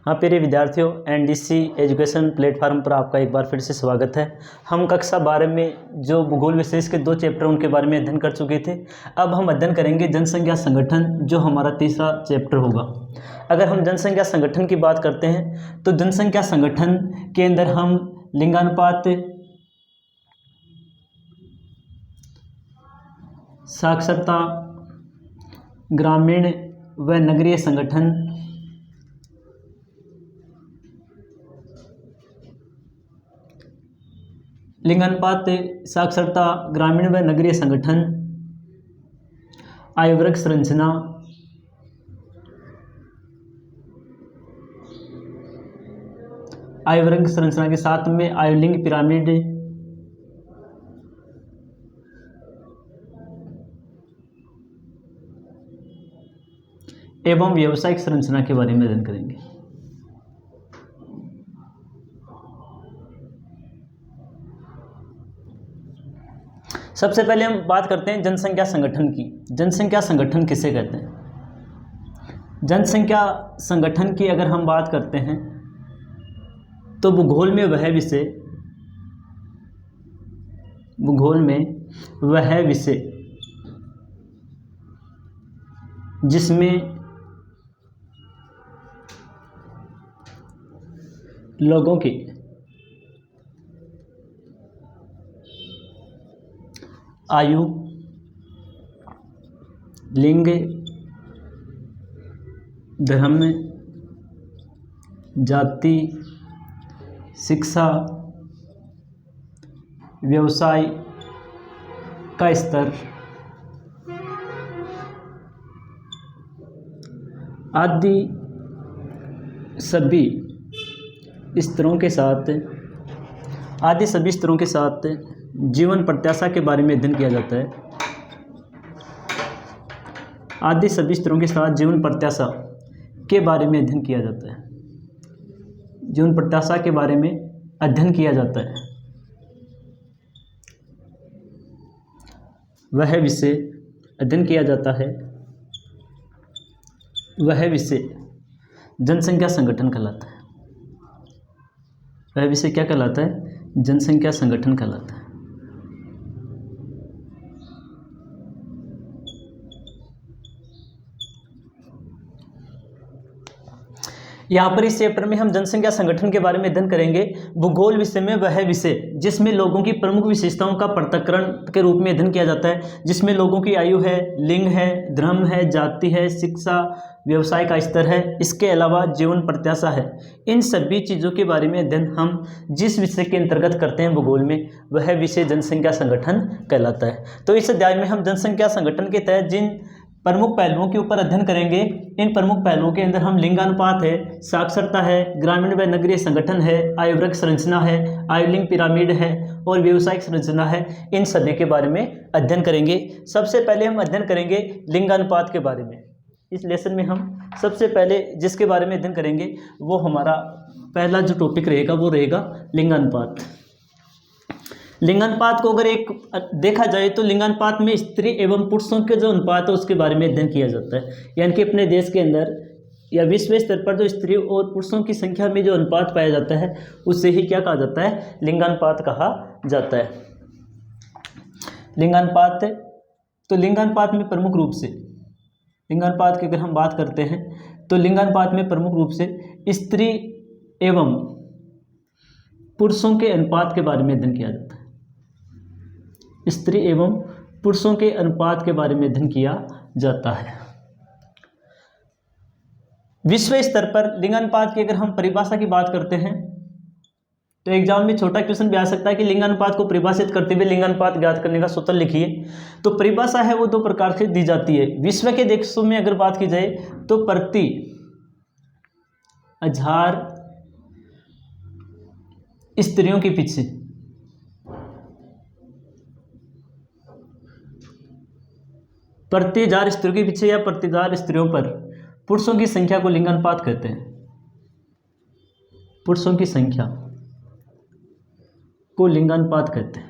हाँ प्रिय विद्यार्थियों, एनडीसी एजुकेशन प्लेटफार्म पर आपका एक बार फिर से स्वागत है। हम कक्षा 12 में जो भूगोल विशेष के 2 चैप्टर उनके बारे में अध्ययन कर चुके थे। अब हम अध्ययन करेंगे जनसंख्या संगठन, जो हमारा तीसरा चैप्टर होगा। अगर हम जनसंख्या संगठन की बात करते हैं तो जनसंख्या संगठन के अंदर हम लिंगानुपात, साक्षरता, ग्रामीण व नगरीय संगठन, लिंगानुपात, साक्षरता, ग्रामीण व नगरीय संगठन, आयु वर्ग संरचना, आयु वर्ग संरचना के साथ में आयु लिंग पिरामिड, एवं व्यावसायिक संरचना के बारे में अध्ययन करेंगे। सबसे पहले हम बात करते हैं जनसंख्या संगठन की। जनसंख्या संगठन किसे कहते हैं? जनसंख्या संगठन की अगर हम बात करते हैं तो भूगोल में वह विषय जिसमें लोगों की आयु, लिंग, धर्म, जाति, शिक्षा, व्यवसाय का स्तर आदि सभी स्तरों के साथ जीवन प्रत्याशा के बारे में अध्ययन किया जाता है। आदि सभी स्तरों के साथ जीवन प्रत्याशा के बारे में अध्ययन किया जाता है। जीवन प्रत्याशा के बारे में अध्ययन किया जाता है। वह विषय अध्ययन किया जाता है, वह विषय जनसंख्या संगठन कहलाता है। वह विषय क्या कहलाता है? जनसंख्या संगठन कहलाता है। यहाँ पर इस चैप्टर में हम जनसंख्या संगठन के बारे में अध्ययन करेंगे। भूगोल विषय में वह विषय जिसमें लोगों की प्रमुख विशेषताओं का पृथक्करण के रूप में अध्ययन किया जाता है, जिसमें लोगों की आयु है, लिंग है, धर्म है, जाति है, शिक्षा, व्यवसाय का स्तर है, इसके अलावा जीवन प्रत्याशा है। इन सभी चीज़ों के बारे में अध्ययन हम जिस विषय के अंतर्गत करते हैं भूगोल में, वह विषय जनसंख्या संगठन कहलाता है। तो इस अध्याय में हम जनसंख्या संगठन के तहत जिन प्रमुख पहलुओं के ऊपर अध्ययन करेंगे, इन प्रमुख पहलुओं के अंदर हम लिंगानुपात है, साक्षरता है, ग्रामीण व नगरीय संगठन है, आयु वर्ग संरचना है, आयु लिंग पिरामिड है और व्यावसायिक संरचना है, इन सभी के बारे में अध्ययन करेंगे। सबसे पहले हम अध्ययन करेंगे लिंगानुपात के बारे में। इस लेसन में हम सबसे पहले जिसके बारे में अध्ययन करेंगे वो हमारा पहला जो टॉपिक रहेगा वो रहेगा लिंगानुपात। लिंगानुपात को अगर एक देखा जाए तो लिंगानुपात में स्त्री एवं पुरुषों के जो अनुपात है उसके बारे में अध्ययन किया जाता है। यानी कि अपने देश के अंदर या विश्व स्तर पर जो स्त्री और पुरुषों की संख्या में जो अनुपात पाया जाता है उससे ही क्या कहा जाता है? लिंगानुपात कहा जाता है। लिंगानुपात, तो लिंगानुपात में प्रमुख रूप से लिंगानुपात की अगर हम बात करते हैं तो लिंगानुपात में प्रमुख रूप से स्त्री एवं पुरुषों के अनुपात के बारे में अध्ययन किया जाता है। स्त्री एवं पुरुषों के अनुपात के बारे में अध्ययन किया जाता है। विश्व स्तर पर लिंगानुपात की अगर हम परिभाषा की बात करते हैं तो एग्जाम में छोटा क्वेश्चन भी आ सकता है कि लिंगानुपात को परिभाषित करते हुए लिंगानुपात ज्ञात करने का सूत्र लिखिए। तो परिभाषा है वो 2 प्रकार से दी जाती है। विश्व के देशों में अगर बात की जाए तो प्रति 1000 स्त्रियों के पीछे प्रति 1000 स्त्रियों के पीछे या प्रति 1000 स्त्रियों पर पुरुषों की संख्या को लिंगानुपात कहते हैं। पुरुषों की संख्या को लिंगानुपात कहते हैं।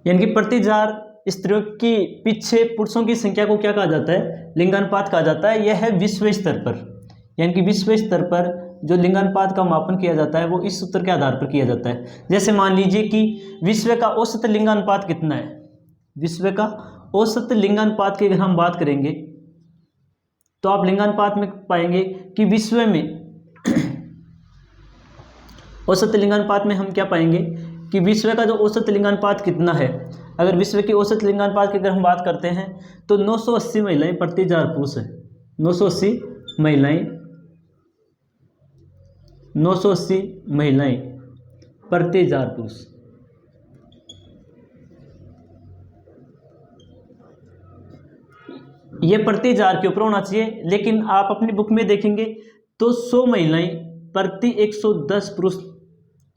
यानी कि प्रति 1000 स्त्रियों की पीछे पुरुषों की संख्या को क्या कहा जाता है? लिंगानुपात कहा जाता है। यह है विश्व स्तर पर, यानी कि विश्व स्तर पर जो लिंगानुपात का मापन किया जाता है वो इस सूत्र के आधार पर किया जाता है। जैसे मान लीजिए कि विश्व का औसत लिंगानुपात कितना है। विश्व का औसत लिंगानुपात की अगर हम बात करेंगे तो आप लिंगानुपात में पाएंगे कि विश्व में औसत लिंगानुपात में हम क्या पाएंगे कि विश्व का जो औसत लिंगानुपात कितना है। अगर विश्व की औसत लिंगानुपात की अगर हम बात करते हैं तो 980 महिलाएं प्रति 1000 पुरुष है। 980 महिलाएं प्रति 1000 पुरुष। ये प्रति 1000 के ऊपर होना चाहिए, लेकिन आप अपनी बुक में देखेंगे तो 100 महिलाएं प्रति 110 पुरुष,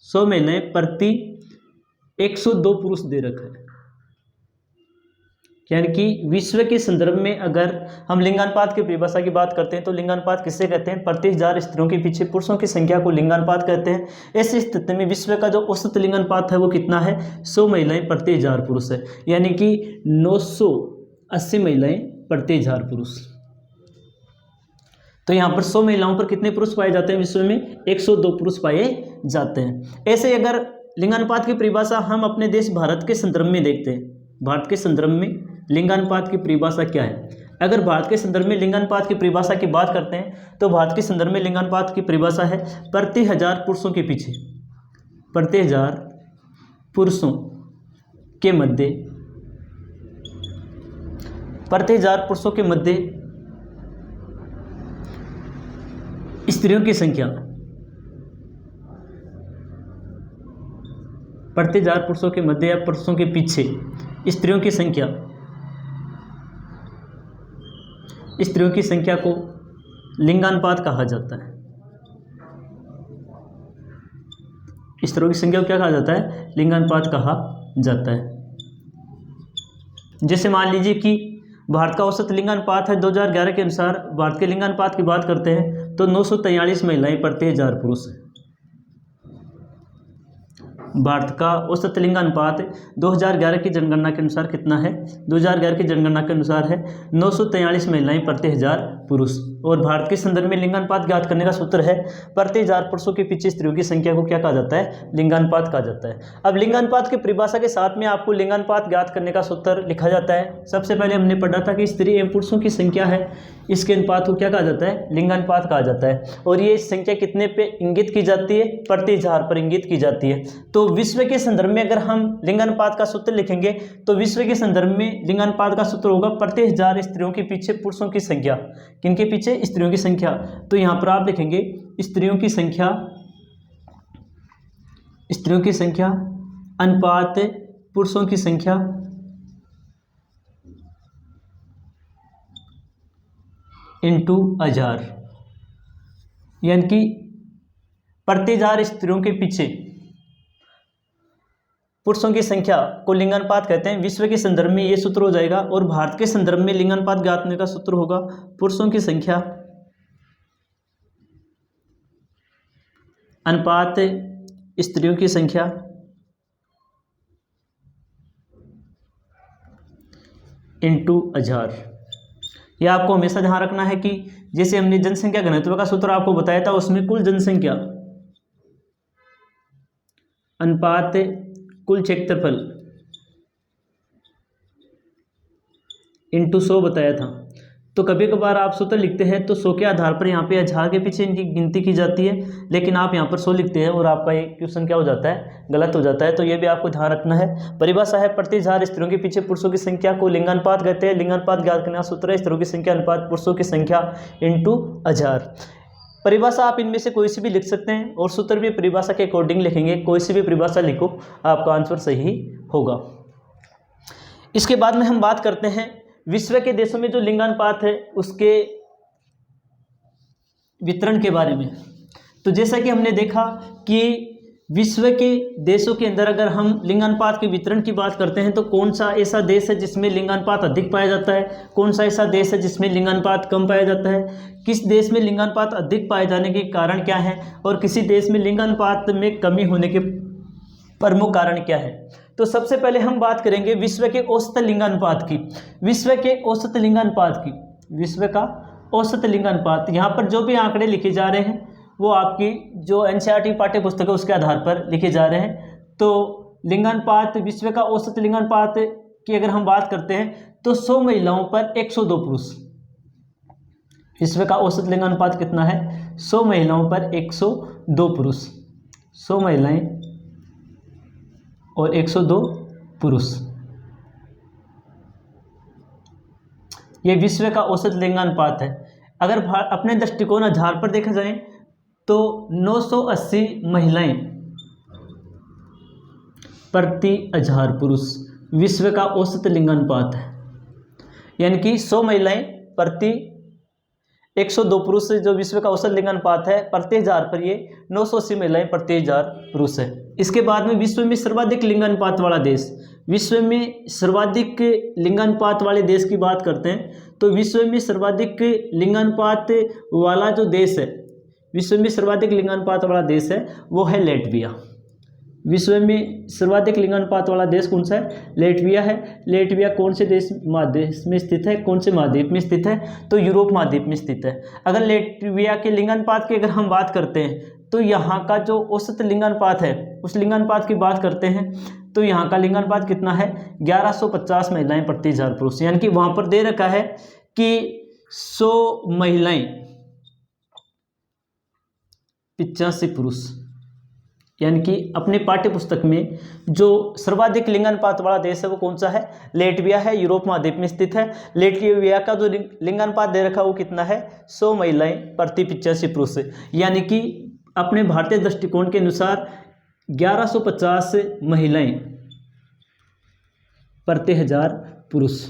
100 महिलाएं प्रति 102 पुरुष दे रखा है। यानी कि विश्व के संदर्भ में अगर हम लिंगानुपात की परिभाषा की बात करते हैं तो लिंगानुपात किससे कहते हैं? प्रति 1000 स्त्रियों के पीछे पुरुषों की संख्या को लिंगानुपात कहते हैं। ऐसी स्थिति में विश्व का जो औसत लिंगानुपात है वो कितना है? 100 महिलाएं प्रति 1000 पुरुष है, यानी कि 980 महिलाएं प्रति 1000 पुरुष। तो यहाँ पर 100 महिलाओं पर कितने पुरुष पाए जाते हैं? विश्व में 102 पुरुष पाए जाते हैं। ऐसे अगर लिंगानुपात की परिभाषा हम अपने देश भारत के संदर्भ में देखते हैं, भारत के संदर्भ में लिंगानुपात की परिभाषा क्या है? अगर भारत के संदर्भ में लिंगानुपात की परिभाषा की बात करते हैं तो भारत के संदर्भ में लिंगानुपात की परिभाषा है प्रति 1000 पुरुषों के पीछे, प्रति 1000 पुरुषों के मध्य, प्रति 1000 पुरुषों के मध्य स्त्रियों की संख्या, प्रति 1000 पुरुषों के मध्य या पुरुषों के पीछे स्त्रियों की संख्या, स्त्रियों की संख्या को लिंगानुपात कहा जाता है। स्त्रियों की संख्या को क्या कहा जाता है? लिंगानुपात कहा जाता है। जैसे मान लीजिए कि भारत का औसत लिंगानुपात है 2011 के अनुसार, भारत के लिंगानुपात की बात करते हैं तो 943 महिलाएं प्रति 1000 पुरुष है। भारत का औसत लिंगानुपात 2011 की जनगणना के अनुसार कितना है? 2011 की जनगणना के अनुसार है 943 महिलाएं प्रति 1000 पुरुष। और भारत के संदर्भ में लिंगानुपात ज्ञात करने का सूत्र है प्रति 1000 पुरुषों के पीछे स्त्रियों की संख्या को क्या कहा जाता है? लिंगानुपात कहा जाता है। अब लिंगानुपात की परिभाषा के साथ में आपको लिंगानुपात ज्ञात करने का सूत्र लिखा जाता है। सबसे पहले हमने पढ़ा था कि स्त्री एवं पुरुषों की संख्या है, इसके अनुपात को क्या कहा जाता है? लिंगानुपात कहा जाता है। और ये संख्या कितने पे इंगित की जाती है? प्रति 1000 पर इंगित की जाती है। तो विश्व के संदर्भ में अगर हम लिंगानुपात का सूत्र लिखेंगे तो विश्व के संदर्भ में लिंगानुपात का सूत्र होगा प्रति 1000 स्त्रियों के पीछे पुरुषों की संख्या। किनके पीछे? स्त्रियों की संख्या। तो यहां पर आप लिखेंगे स्त्रियों की संख्या, स्त्रियों की संख्या अनुपात पुरुषों की संख्या इंटू 1000, यानी कि प्रति 1000 स्त्रियों के पीछे पुरुषों की संख्या को लिंगानुपात कहते हैं। विश्व के संदर्भ में ये सूत्र हो जाएगा। और भारत के संदर्भ में लिंगानुपात ज्ञात करने का सूत्र होगा पुरुषों की संख्या अनुपात स्त्रियों की संख्या इंटू 1000। यह आपको हमेशा ध्यान रखना है कि जैसे हमने जनसंख्या घनत्व का सूत्र आपको बताया था, उसमें कुल जनसंख्या अनुपात कुल क्षेत्रफल इंटू 100 बताया था। तो कभी कभार आप सूत्र लिखते हैं तो 100 के आधार पर यहाँ पे 1000 के पीछे इनकी गिनती की जाती है, लेकिन आप यहाँ पर 100 लिखते हैं और आपका ये क्वेश्चन क्या हो जाता है? गलत हो जाता है। तो ये भी आपको ध्यान रखना है। परिभाषा है प्रति 1000 स्त्रियों के पीछे पुरुषों की संख्या को लिंगानुपात कहते हैं। लिंगानुपात ज्ञात करने का सूत्र है स्त्रियों की संख्या अनुपात पुरुषों की संख्या इंटू 1000। परिभाषा आप इनमें से कोई सी भी लिख सकते हैं और सूत्र भी परिभाषा के अकॉर्डिंग लिखेंगे। कोई सी भी परिभाषा लिखो, आपका आंसर सही होगा। इसके बाद में हम बात करते हैं विश्व के देशों में जो लिंगानुपात है उसके वितरण के बारे में। तो जैसा कि हमने देखा कि विश्व के देशों के अंदर अगर हम लिंगानुपात के वितरण की बात करते हैं तो कौन सा ऐसा देश है जिसमें लिंगानुपात अधिक पाया जाता है, कौन सा ऐसा देश है जिसमें लिंगानुपात कम पाया जाता है, किस देश में लिंगानुपात अधिक पाए जाने के कारण क्या है और किसी देश में लिंगानुपात में कमी होने के प्रमुख कारण क्या है। तो सबसे पहले हम बात करेंगे विश्व के औसत लिंगानुपात की। विश्व के औसत लिंगानुपात की, विश्व का औसत लिंगानुपात, यहाँ पर जो भी आंकड़े लिखे जा रहे हैं वो आपकी जो एनसीईआरटी पाठ्य पुस्तक है उसके आधार पर लिखे जा रहे हैं। तो लिंगानुपात, विश्व का औसत लिंगानुपात की अगर हम बात करते हैं तो 100 महिलाओं पर 102 पुरुष। विश्व का औसत लिंगानुपात कितना है? 100 महिलाओं पर 102 पुरुष, 100 महिलाएं और 102 पुरुष, ये विश्व का औसत लिंगानुपात है। अगर अपने दृष्टिकोण आधार पर देखा जाए तो 980 महिलाएं प्रति 1000 पुरुष विश्व का औसत लिंगानुपात है। यानी कि 100 महिलाएं प्रति 102 पुरुष जो विश्व का औसत लिंगानुपात है, प्रति 1000 पर ये 980 महिलाएं प्रति 1000 पुरुष है। इसके बाद में विश्व में सर्वाधिक लिंगानुपात वाला देश, विश्व में सर्वाधिक लिंगानुपात वाले देश की बात करते हैं तो विश्व में सर्वाधिक लिंगानुपात वाला जो देश है, विश्व में सर्वाधिक लिंगानुपात वाला देश है वो है लेटविया। विश्व में सर्वाधिक लिंगानुपात वाला देश कौन सा है? लेटविया है। लेटविया कौन से देश महादेश में स्थित है? कौन से महाद्वीप में स्थित है? तो यूरोप महाद्वीप में स्थित है। अगर लेटविया के लिंगानुपात की अगर हम बात करते हैं तो यहाँ का जो औसत लिंगानुपात है उस लिंगानुपात की बात करते हैं तो यहाँ का लिंगानुपात कितना है? 1150 महिलाएं प्रति 1000 पुरुष। यानी कि वहाँ पर दे रखा है कि 100 महिलाएं 85 पुरुष। यानी कि अपने पाठ्य पुस्तक में जो सर्वाधिक लिंगानुपात वाला देश है वो कौन सा है? लेटविया है, यूरोप महाद्वीप में स्थित है। लेटविया का जो लिंगानुपात दे रखा है वो कितना है? 100 महिलाएं प्रति 85 पुरुष। यानी कि अपने भारतीय दृष्टिकोण के अनुसार 1150 महिलाएं प्रति 1000 पुरुष।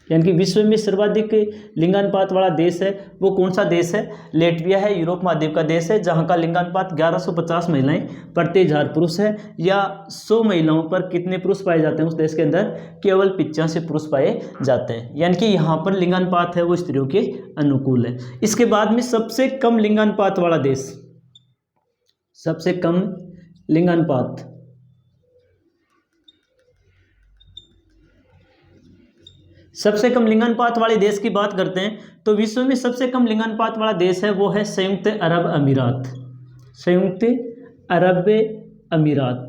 यानी कि विश्व में सर्वाधिक लिंगानुपात वाला देश है वो कौन सा देश है? लेटविया है, यूरोप महाद्वीप का देश है, जहां का लिंगानुपात 1150 महिलाएं प्रति 1000 पुरुष है। या 100 महिलाओं पर कितने पुरुष पाए जाते हैं उस देश के अंदर? केवल 85 पुरुष पाए जाते हैं। यानी कि यहाँ पर लिंगानुपात है वो स्त्रियों के अनुकूल है। इसके बाद में सबसे कम लिंगानुपात वाला देश, सबसे कम लिंगानुपात, सबसे कम लिंगानुपात वाले देश की बात करते हैं तो विश्व में सबसे कम लिंगानुपात वाला देश है वो है संयुक्त अरब अमीरात। संयुक्त अरब अमीरात,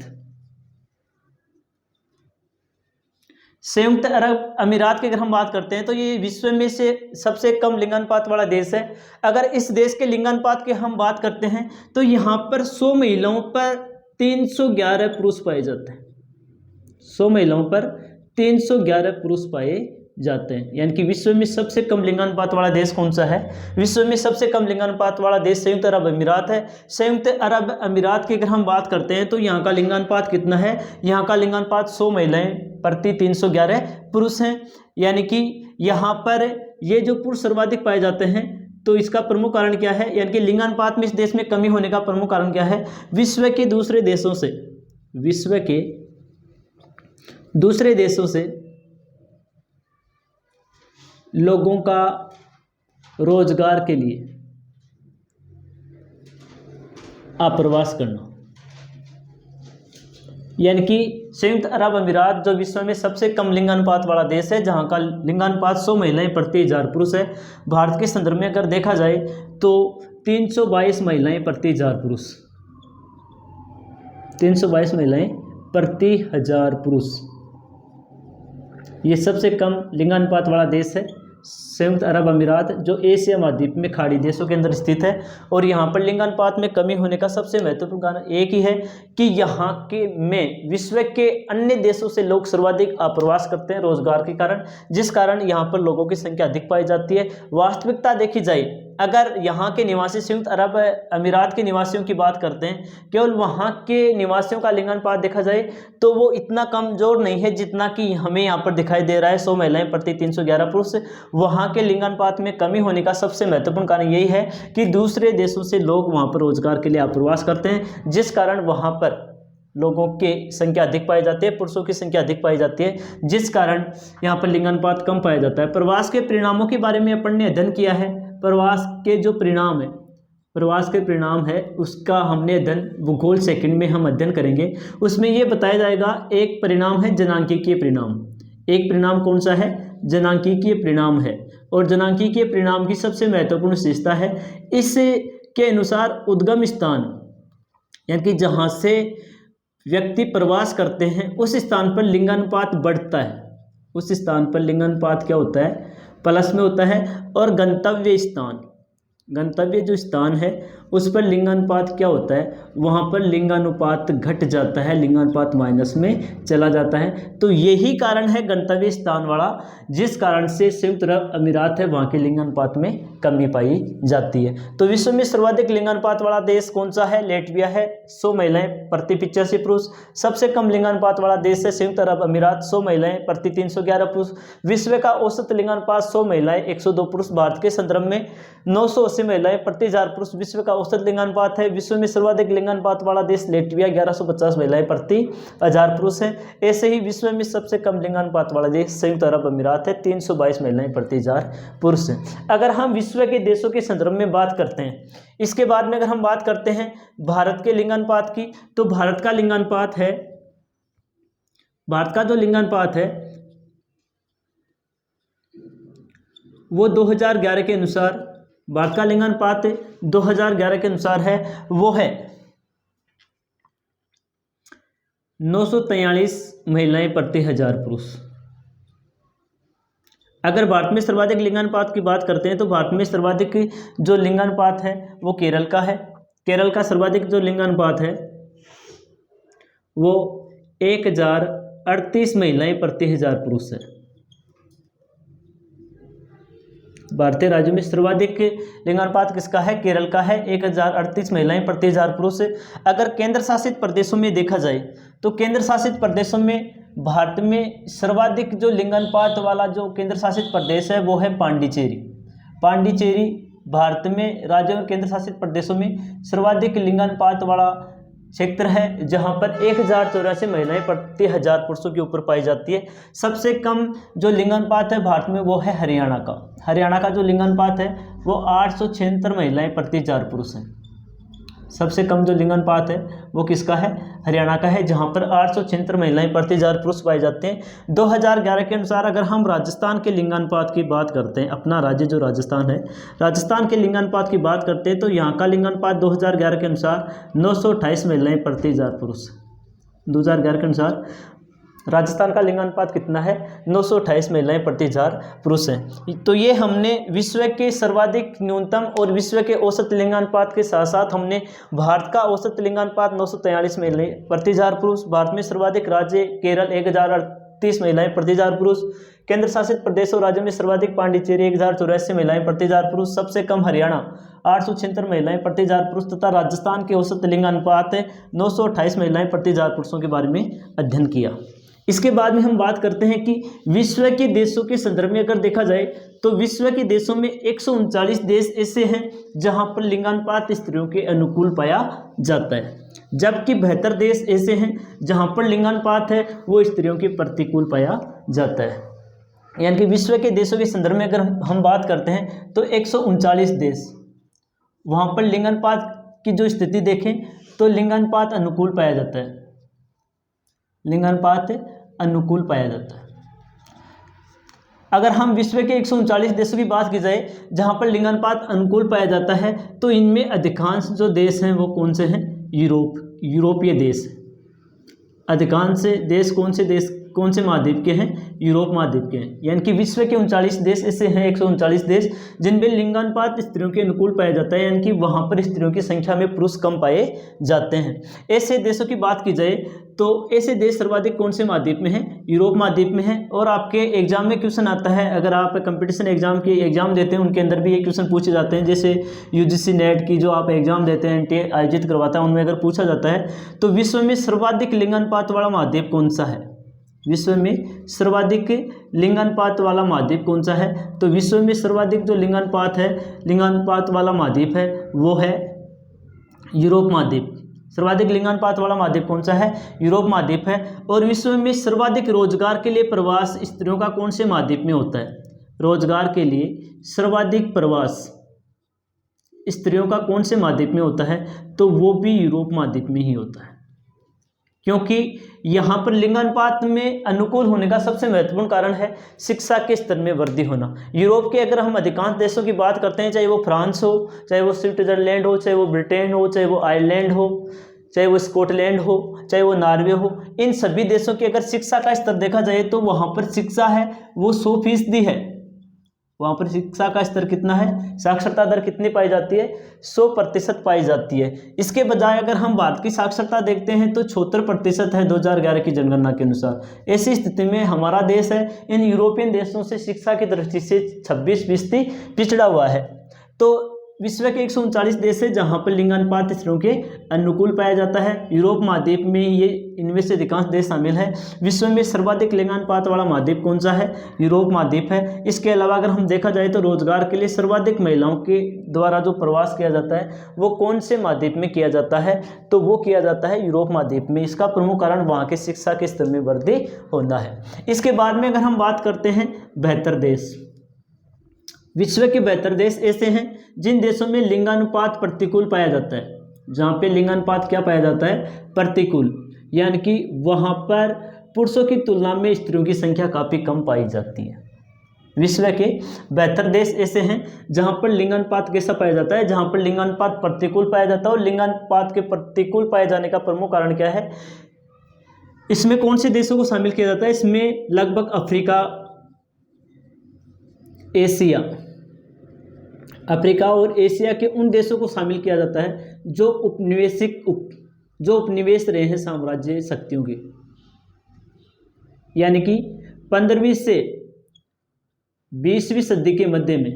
संयुक्त अरब अमीरात की अगर हम बात करते हैं तो ये विश्व में से सबसे कम लिंगानुपात वाला देश है। अगर इस देश के लिंगानुपात की हम बात करते हैं तो यहाँ पर 100 महिलाओं पर 311 पुरुष पाए जाते हैं। 100 महिलाओं पर 311 पुरुष पाए जाते हैं। यानी कि विश्व में सबसे कम लिंगानुपात वाला देश कौन सा है? विश्व में सबसे कम लिंगानुपात वाला देश संयुक्त अरब अमीरात है। संयुक्त अरब अमीरात की अगर हम बात करते हैं तो यहाँ का लिंगानुपात कितना है? यहाँ का लिंगानुपात 100 महिलाएं प्रति 311 पुरुष हैं। यानी कि यहाँ पर ये जो पुरुष सर्वाधिक पाए जाते हैं तो इसका प्रमुख कारण क्या है? यानी कि लिंगानुपात में इस देश में कमी होने का प्रमुख कारण क्या है? विश्व के दूसरे देशों से, विश्व के दूसरे देशों से लोगों का रोजगार के लिए आप्रवास करना। यानी कि संयुक्त अरब अमीरात जो विश्व में सबसे कम लिंगानुपात वाला देश है, जहां का लिंगानुपात 100 महिलाएं प्रति 1000 पुरुष है। भारत के संदर्भ में अगर देखा जाए तो 322 महिलाएं प्रति 1000 पुरुष, 322 महिलाएं प्रति 1000 पुरुष, ये सबसे कम लिंगानुपात वाला देश है संयुक्त अरब अमीरात, जो एशिया महाद्वीप में खाड़ी देशों के अंदर स्थित है। और यहाँ पर लिंगानुपात में कमी होने का सबसे महत्वपूर्ण कारण एक ही है कि यहाँ के में विश्व के अन्य देशों से लोग सर्वाधिक आप्रवास करते हैं रोजगार के कारण, जिस कारण यहाँ पर लोगों की संख्या अधिक पाई जाती है। वास्तविकता देखी जाए, अगर यहाँ के निवासी संयुक्त अरब अमीरात के निवासियों की बात करते हैं, केवल वहाँ के निवासियों का लिंगानुपात देखा जाए तो वो इतना कमजोर नहीं है जितना कि हमें यहाँ पर दिखाई दे रहा है 100 महिलाएं प्रति 311 पुरुष। वहाँ के लिंगानुपात में कमी होने का सबसे महत्वपूर्ण कारण यही है कि दूसरे देशों से लोग वहाँ पर रोजगार के लिए आप्रवास करते हैं, जिस कारण वहाँ पर लोगों की संख्या अधिक पाई जाती है, पुरुषों की संख्या अधिक पाई जाती है, जिस कारण यहाँ पर लिंगानुपात कम पाया जाता है। प्रवास के परिणामों के बारे में अपन ने अध्ययन किया है। प्रवास के जो परिणाम है, प्रवास के परिणाम है उसका हमने अध्ययन भूगोल सेकंड में हम अध्ययन करेंगे। उसमें ये बताया जाएगा एक परिणाम है जनांकीय परिणाम। एक परिणाम कौन सा है? जनांकीय परिणाम है। और जनांकीय परिणाम की सबसे महत्वपूर्ण विशेषता है इसके अनुसार उद्गम स्थान यानी कि जहाँ से व्यक्ति प्रवास करते हैं उस स्थान पर लिंगानुपात बढ़ता है। उस स्थान पर लिंगानुपात क्या होता है? प्लस में होता है। और गंतव्य स्थान, गंतव्य जो स्थान है उस पर लिंगानुपात क्या होता है? वहाँ पर लिंगानुपात घट जाता है, लिंगानुपात माइनस में चला जाता है। तो यही कारण है गंतव्य स्थान वाला, जिस कारण से संयुक्त अरब अमीरात है वहाँ के लिंगानुपात में कमी पाई जाती है। तो विश्व में सर्वाधिक लिंगानुपात वाला देश कौन सा है? लेटविया है, 100 महिलाएं प्रति 85 पुरुष। सबसे कम लिंगानुपात वाला देश है संयुक्त अरब अमीरात, 100 महिलाएं प्रति 311 पुरुष। विश्व का औसत लिंगानुपात 100 महिलाएं 102 पुरुष। भारत के संदर्भ में 980 महिलाएं प्रति 1000 पुरुष विश्व का औसत लिंगानुपात है। विश्व में सर्वाधिक लिंगानुपात वाला देश लेटविया, 1150 महिलाएं प्रति 1000 पुरुष है। ऐसे ही विश्व में सबसे कम लिंगानुपात वाला देश संयुक्त अरब अमीरात है, 322 महिलाएं प्रति 1000 पुरुष है। अगर हम विश्व के देशों के संदर्भ में बात करते हैं, इसके बाद में अगर हम बात करते हैं भारत के लिंगानुपात की, तो भारत का लिंगानुपात है, भारत का जो लिंगानुपात है वो 2011 के अनुसार, भारत का लिंगानुपात 2011 के अनुसार है वो है 943 महिलाएं प्रति 1000 पुरुष। अगर भारत में सर्वाधिक लिंगानुपात की बात करते हैं तो भारत में सर्वाधिक जो लिंगानुपात है वो केरल का है। केरल का सर्वाधिक जो लिंगानुपात है वो 1038 महिलाएं प्रति 1000 पुरुष है। भारतीय राज्यों में सर्वाधिक लिंगानुपात किसका है? केरल का है, 1038 महिलाएं प्रति 1000 पुरुष है। अगर केंद्र शासित प्रदेशों में देखा जाए तो केंद्र शासित प्रदेशों में भारत में सर्वाधिक जो लिंगानुपात वाला जो केंद्र शासित प्रदेश है वो है पांडिचेरी। पांडिचेरी भारत में राज्यों और केंद्र शासित प्रदेशों में सर्वाधिक लिंगानुपात वाला क्षेत्र है, जहां पर 1084 महिलाएं प्रति 1000 पुरुषों के ऊपर पाई जाती है। सबसे कम जो लिंगानुपात है भारत में वो है हरियाणा का। हरियाणा का जो लिंगानुपात है वो 876 महिलाएं प्रति 1000 पुरुष हैं। सबसे कम जो लिंगानुपात है वो किसका है? हरियाणा का है, जहां पर 876 महिलाएं प्रति 1000 पुरुष पाए जाते हैं। 2011 के अनुसार अगर हम राजस्थान के लिंगानुपात की बात करते हैं, अपना राज्य जो राजस्थान है, राजस्थान के लिंगानुपात की बात करते हैं तो यहाँ का लिंगानुपात 2011 के अनुसार 928 महिलाएं प्रति 1000 पुरुष। 2011 के अनुसार राजस्थान का लिंगानुपात कितना है? 928 महिलाएं प्रति 1000 पुरुष हैं। तो ये हमने विश्व के सर्वाधिक न्यूनतम और विश्व के औसत लिंगानुपात के साथ साथ हमने भारत का औसत लिंगानुपात 943 महिलाएं प्रति 1000 पुरुष। भारत में सर्वाधिक राज्य केरल 1038 महिलाएं प्रति 1000 पुरुष। केंद्र शासित प्रदेश और राज्यों में सर्वाधिक पांडिचेरी 1084 महिलाएं प्रति 1000 पुरुष। सबसे कम हरियाणा 876 महिलाएं प्रति 1000 पुरुष तथा राजस्थान के औसत लिंगानुपात 928 महिलाएं प्रति 1000 पुरुषों के बारे में अध्ययन किया। इसके बाद में हम बात करते हैं कि विश्व के देशों के संदर्भ में अगर देखा जाए तो विश्व के देशों में 139 देश ऐसे हैं जहां पर लिंगानुपात स्त्रियों के अनुकूल पाया जाता है, जबकि 72 देश ऐसे हैं जहां पर लिंगानुपात है वो स्त्रियों के प्रतिकूल पाया जाता है। यानी कि विश्व के देशों के संदर्भ में अगर हम बात करते हैं तो 139 देश, वहाँ पर लिंगानुपात की जो स्थिति देखें तो लिंगानुपात अनुकूल पाया जाता है, लिंगानुपात अनुकूल पाया जाता है। अगर हम विश्व के 139 देशों की बात की जाए जहाँ पर लिंगानुपात अनुकूल पाया जाता है तो इनमें अधिकांश जो देश हैं वो कौन से हैं? यूरोपीय देश। अधिकांश देश कौन से महाद्वीप के हैं? यूरोप महाद्वीप के हैं। यानी कि विश्व के 39 देश ऐसे हैं, 139 देश जिनमें लिंगानुपात स्त्रियों के अनुकूल पाया जाता है, यानी कि वहाँ पर स्त्रियों की संख्या में पुरुष कम पाए जाते हैं। ऐसे देशों की बात की जाए तो ऐसे देश सर्वाधिक कौन से महाद्वीप में हैं? यूरोप महाद्वीप में हैं। और आपके एग्जाम में क्वेश्चन आता है, अगर आप कंपटीशन एग्जाम की एग्जाम देते हैं उनके अंदर भी ये क्वेश्चन पूछे जाते हैं, जैसे यूजीसी नेट की जो आप एग्जाम देते हैं एनटीए आयोजित करवाता है, उनमें अगर पूछा जाता है तो विश्व में सर्वाधिक लिंगानुपात वाला महाद्वीप कौन सा है? विश्व में सर्वाधिक लिंगानुपात वाला महाद्वीप कौन सा है? तो विश्व में सर्वाधिक जो लिंगानुपात वाला महाद्वीप है वो है यूरोप महाद्वीप। सर्वाधिक लिंगानुपात वाला महाद्वीप कौन सा है? यूरोप महाद्वीप है। और विश्व में सर्वाधिक रोजगार के लिए प्रवास स्त्रियों का कौन से महाद्वीप में होता है? रोजगार के लिए सर्वाधिक प्रवास स्त्रियों का कौन से महाद्वीप में होता है, तो वो भी यूरोप महाद्वीप में ही होता है, क्योंकि यहाँ पर लिंगानुपात में अनुकूल होने का सबसे महत्वपूर्ण कारण है शिक्षा के स्तर में वृद्धि होना। यूरोप के अगर हम अधिकांश देशों की बात करते हैं, चाहे वो फ्रांस हो, चाहे वो स्विट्जरलैंड हो, चाहे वो ब्रिटेन हो, चाहे वो आयरलैंड हो, चाहे वो स्कॉटलैंड हो, चाहे वो नॉर्वे हो, इन सभी देशों की अगर शिक्षा का स्तर देखा जाए तो वहाँ पर शिक्षा है वो 100% है। वहाँ पर शिक्षा का स्तर कितना है, साक्षरता दर कितनी पाई जाती है, 100% पाई जाती है। इसके बजाय अगर हम भारत की साक्षरता देखते हैं तो 76% है 2011 की जनगणना के अनुसार। ऐसी स्थिति में हमारा देश है इन यूरोपियन देशों से शिक्षा की दृष्टि से 26% पिछड़ा हुआ है। तो विश्व के 139 देश है जहाँ पर लिंगानुपात स्त्रियों के अनुकूल पाया जाता है। यूरोप महाद्वीप में ये इनमें से अधिकांश देश शामिल है। विश्व में सर्वाधिक लिंगानुपात वाला महाद्वीप कौन सा है, यूरोप महाद्वीप है। इसके अलावा अगर हम देखा जाए तो रोजगार के लिए सर्वाधिक महिलाओं के द्वारा जो प्रवास किया जाता है वो कौन से महाद्वीप में किया जाता है, तो वो किया जाता है यूरोप महाद्वीप में। इसका प्रमुख कारण वहाँ के शिक्षा के स्तर में वृद्धि होना है। इसके बाद में अगर हम बात करते हैं बेहतर देश, विश्व के बेहतर देश ऐसे हैं जिन देशों में लिंगानुपात प्रतिकूल पाया जाता है। जहाँ पे लिंगानुपात क्या पाया जाता है, प्रतिकूल, यानी कि वहाँ पर पुरुषों की तुलना में स्त्रियों की संख्या काफ़ी कम पाई जाती है। विश्व के बेहतर देश ऐसे हैं जहाँ पर लिंगानुपात कैसा पाया जाता है, जहाँ पर लिंगानुपात प्रतिकूल पाया जाता है। और लिंगानुपात के प्रतिकूल पाए जाने का प्रमुख कारण क्या है, इसमें कौन से देशों को शामिल किया जाता है, इसमें लगभग अफ्रीका, एशिया, अफ्रीका और एशिया के उन देशों को शामिल किया जाता है जो उपनिवेश रहे हैं साम्राज्य शक्तियों के, यानी कि 15वीं से 20वीं सदी के मध्य में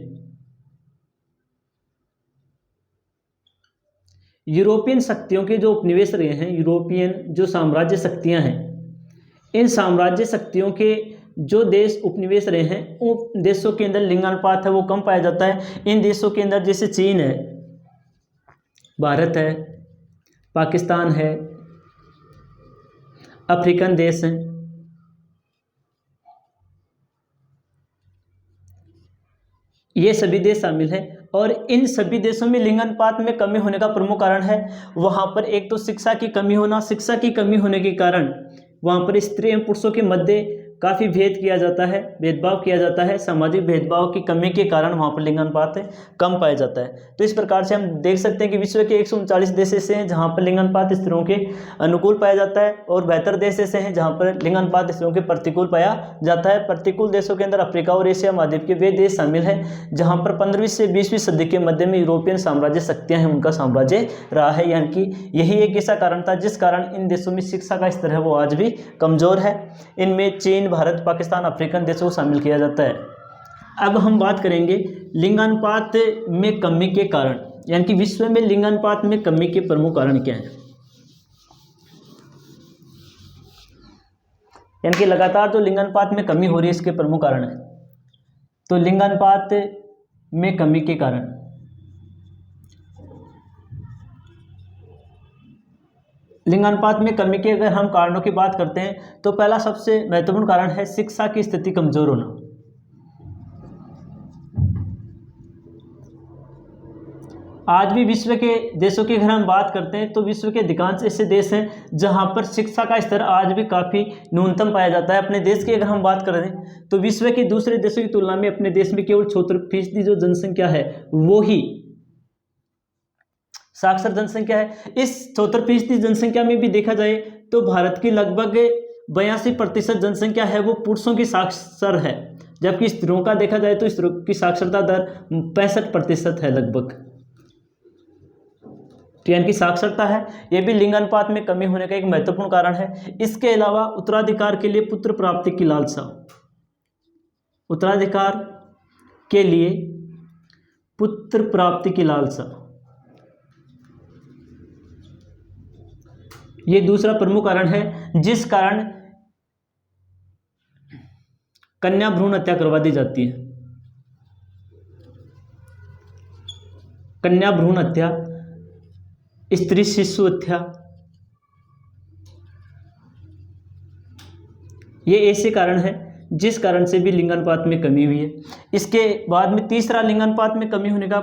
यूरोपियन शक्तियों के जो उपनिवेश रहे हैं, यूरोपियन जो साम्राज्य शक्तियां हैं, इन साम्राज्य शक्तियों के जो देश उपनिवेश रहे हैं उन देशों के अंदर लिंगानुपात है वो कम पाया जाता है। इन देशों के अंदर जैसे चीन है, भारत है, पाकिस्तान है, अफ्रीकन देश हैं, ये सभी देश शामिल हैं। और इन सभी देशों में लिंगानुपात में कमी होने का प्रमुख कारण है वहाँ पर एक तो शिक्षा की कमी होना। शिक्षा की कमी होने के कारण वहाँ पर स्त्री एवं पुरुषों के मध्य काफ़ी भेदभाव किया जाता है। सामाजिक भेदभाव की कमी के कारण वहाँ पर लिंगानुपात कम पाया जाता है। तो इस प्रकार से हम देख सकते हैं कि विश्व के 139 देश ऐसे हैं जहाँ पर लिंगानुपात स्त्रियों के अनुकूल पाया जाता है और बेहतर देश ऐसे हैं जहाँ पर लिंगानुपात स्त्रियों के प्रतिकूल पाया जाता है। प्रतिकूल देशों के अंदर अफ्रीका और एशिया महाद्वीप के वे देश शामिल हैं जहाँ पर 15वीं से 20वीं सदी के मध्य में यूरोपियन साम्राज्य शक्तियाँ हैं उनका साम्राज्य रहा है, यानी कि यही एक ऐसा कारण था जिस कारण इन देशों में शिक्षा का स्तर है वो आज भी कमज़ोर है। इनमें चीन, भारत, पाकिस्तान, अफ्रीकन देशों को शामिल किया जाता है। अब हम बात करेंगे लिंगानुपात में कमी के कारण, यानी कि विश्व में लिंगानुपात में कमी के प्रमुख कारण क्या हैं। यानी कि लगातार जो लिंगानुपात में कमी हो रही है इसके प्रमुख कारण है। तो लिंगानुपात में कमी के कारण लिंगानुपात में कमी के अगर हम कारणों की बात करते हैं तो पहला सबसे महत्वपूर्ण कारण है शिक्षा की स्थिति कमजोर होना। आज भी विश्व के देशों की अगर हम बात करते हैं तो विश्व के अधिकांश ऐसे देश हैं जहां पर शिक्षा का स्तर आज भी काफ़ी न्यूनतम पाया जाता है। अपने देश की अगर हम बात करें तो विश्व के दूसरे देशों की तुलना में अपने देश में केवल 76% जो जनसंख्या है वो ही साक्षर जनसंख्या है। इस 74% जनसंख्या में भी देखा जाए तो भारत की लगभग 82% जनसंख्या है वो पुरुषों की साक्षर है, जबकि स्त्रियों का देखा जाए तो स्त्रियों की साक्षरता दर 65% है लगभग। तो यानी कि साक्षरता है ये भी लिंगानुपात में कमी होने का एक महत्वपूर्ण कारण है। इसके अलावा उत्तराधिकार के लिए पुत्र प्राप्ति की लालसा, उत्तराधिकार के लिए पुत्र प्राप्ति की लालसा, ये दूसरा प्रमुख कारण है जिस कारण कन्या भ्रूण हत्या करवा दी जाती है। कन्या भ्रूण हत्या, स्त्री शिशु हत्या, ये ऐसे कारण है जिस कारण से भी लिंगानुपात में कमी हुई है। इसके बाद में तीसरा लिंगानुपात में कमी होने का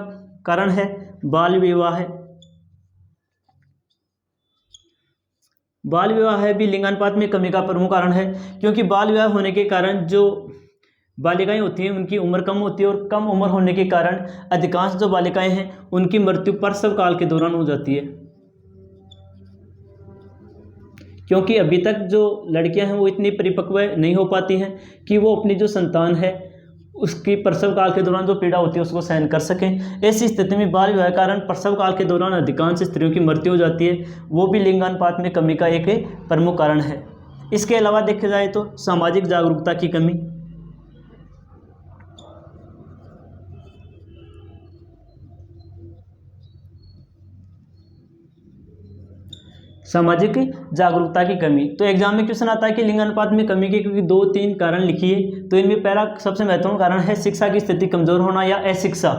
कारण है बाल विवाह। बाल विवाह भी लिंगानुपात में कमी का प्रमुख कारण है, क्योंकि बाल विवाह होने के कारण जो बालिकाएं होती हैं उनकी उम्र कम होती है, और कम उम्र होने के कारण अधिकांश जो बालिकाएं हैं उनकी मृत्यु प्रसव काल के दौरान हो जाती है, क्योंकि अभी तक जो लड़कियां हैं वो इतनी परिपक्व नहीं हो पाती हैं कि वो अपनी जो संतान है उसकी प्रसव काल के दौरान जो पीड़ा होती है उसको सहन कर सकें। ऐसी स्थिति में बाल विवाह के कारण प्रसव काल के दौरान अधिकांश स्त्रियों की मृत्यु हो जाती है, वो भी लिंगानुपात में कमी का एक प्रमुख कारण है। इसके अलावा देखा जाए तो सामाजिक जागरूकता की कमी। सामाजिक जागरूकता की कमी, तो एग्जाम में क्वेश्चन आता है कि लिंगानुपात में कमी के क्योंकि 2-3 कारण लिखिए, तो इनमें पहला सबसे महत्वपूर्ण कारण है शिक्षा की स्थिति कमजोर होना या अशिक्षा।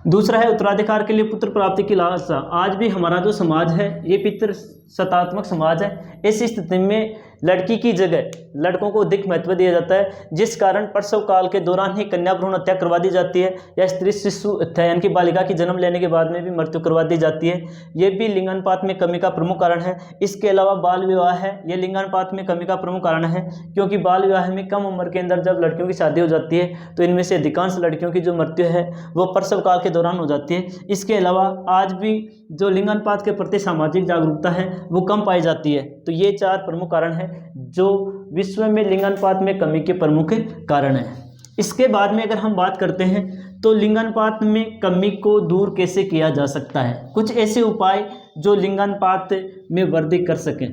दूसरा है उत्तराधिकार के लिए पुत्र प्राप्ति की लालसा। आज भी हमारा जो समाज है ये पितृ सत्तात्मक समाज है। ऐसी स्थिति में लड़की की जगह लड़कों को अधिक महत्व दिया जाता है, जिस कारण प्रसव काल के दौरान ही कन्या भ्रूण हत्या करवा दी जाती है, या स्त्री शिशु हत्या यानी कि बालिका की जन्म लेने के बाद में भी मृत्यु करवा दी जाती है। ये भी लिंगानुपात में कमी का प्रमुख कारण है। इसके अलावा बाल विवाह है, ये लिंगानुपात में कमी का प्रमुख कारण है, क्योंकि बाल विवाह में कम उम्र के अंदर जब लड़कियों की शादी हो जाती है तो इनमें से अधिकांश लड़कियों की जो मृत्यु है वो प्रसव काल के दौरान हो जाती है। इसके अलावा आज भी जो लिंगानुपात के प्रति सामाजिक जागरूकता है वो कम पाई जाती है। तो ये 4 प्रमुख कारण हैं जो विश्व में लिंगानुपात में कमी के प्रमुख कारण हैं। इसके बाद में अगर हम बात करते हैं तो लिंगानुपात में कमी को दूर कैसे किया जा सकता है, कुछ ऐसे उपाय जो लिंगानुपात में वृद्धि कर सकें।